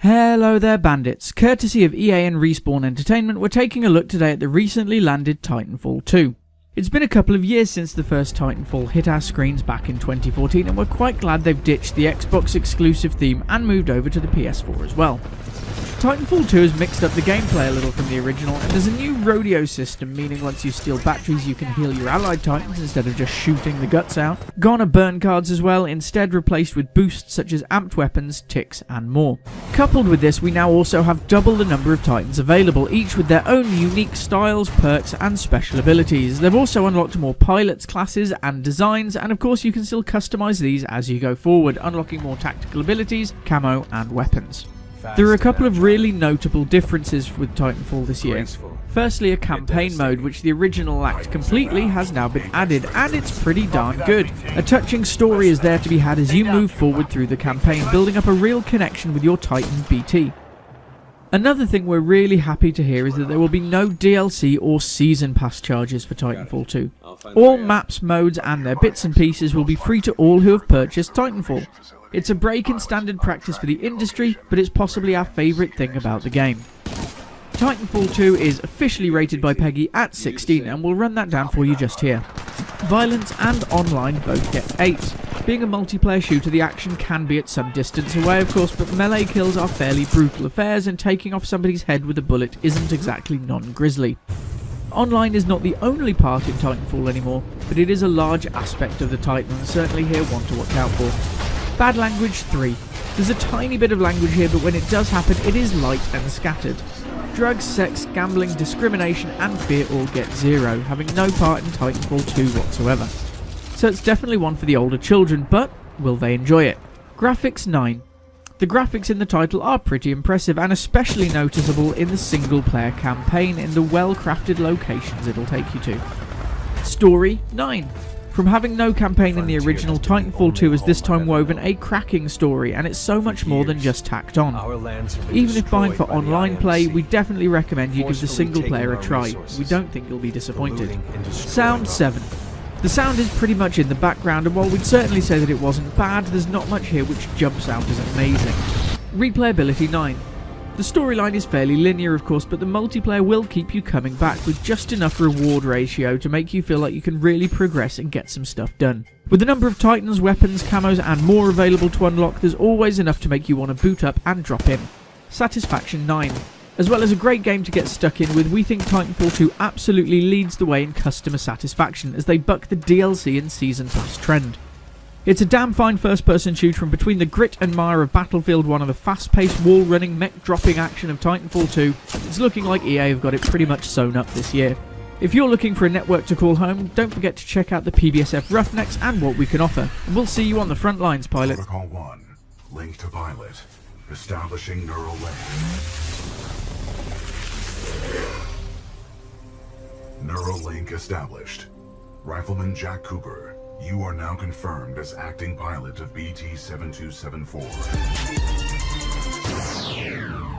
Hello there bandits, courtesy of EA and Respawn Entertainment, we're taking a look today at the recently landed Titanfall 2. It's been a couple of years since the first Titanfall hit our screens back in 2014 and we're quite glad they've ditched the Xbox exclusive theme and moved over to the PS4 as well. Titanfall 2 has mixed up the gameplay a little from the original, and there's a new rodeo system, meaning once you steal batteries you can heal your allied titans instead of just shooting the guts out. Gone are burn cards as well, instead replaced with boosts such as amped weapons, ticks and more. Coupled with this, we now also have double the number of titans available, each with their own unique styles, perks and special abilities. They've also unlocked more pilots, classes and designs, and of course you can still customise these as you go forward, unlocking more tactical abilities, camo and weapons. There are a couple of really notable differences with Titanfall this year. Firstly, a campaign mode, which the original lacked completely, has now been added, and it's pretty darn good. A touching story is there to be had as you move forward through the campaign, building up a real connection with your Titan BT. Another thing we're really happy to hear is that there will be no DLC or Season Pass charges for Titanfall 2. All maps, modes and their bits and pieces will be free to all who have purchased Titanfall. It's a break in standard practice for the industry, but it's possibly our favourite thing about the game. Titanfall 2 is officially rated by PEGI at 16, and we'll run that down for you just here. Violence and online both get 8. Being a multiplayer shooter, the action can be at some distance away of course, but melee kills are fairly brutal affairs, and taking off somebody's head with a bullet isn't exactly non-grisly. Online is not the only part in Titanfall anymore, but it is a large aspect of the title, and certainly here one to watch out for. Bad language 3. There's a tiny bit of language here, but when it does happen, it is light and scattered. Drugs, sex, gambling, discrimination and fear all get 0, having no part in Titanfall 2 whatsoever. So it's definitely one for the older children, but will they enjoy it? Graphics 9. The graphics in the title are pretty impressive, and especially noticeable in the single player campaign in the well-crafted locations it'll take you to. Story 9. From having no campaign in the original, Titanfall 2 has this time woven a cracking story, and it's so much more than just tacked on. Even if buying for online play, we definitely recommend you give the single player a try. We don't think you'll be disappointed. Sound 7. The sound is pretty much in the background, and while we'd certainly say that it wasn't bad, there's not much here which jumps out as amazing. Replayability 9. The storyline is fairly linear of course, but the multiplayer will keep you coming back with just enough reward ratio to make you feel like you can really progress and get some stuff done. With the number of titans, weapons, camos and more available to unlock, there's always enough to make you want to boot up and drop in. Satisfaction 9. As well as a great game to get stuck in with, we think Titanfall 2 absolutely leads the way in customer satisfaction as they buck the DLC and Season Pass trend. It's a damn fine first-person shooter, and between the grit and mire of Battlefield 1 and the fast-paced wall-running, mech-dropping action of Titanfall 2, it's looking like EA have got it pretty much sewn up this year. If you're looking for a network to call home, don't forget to check out the PBSF Roughnecks and what we can offer. And we'll see you on the front lines, Pilot. Protocol 1. Link to Pilot. Establishing neural link. Neural link established. Rifleman Cooper. You are now confirmed as acting pilot of BT-7274.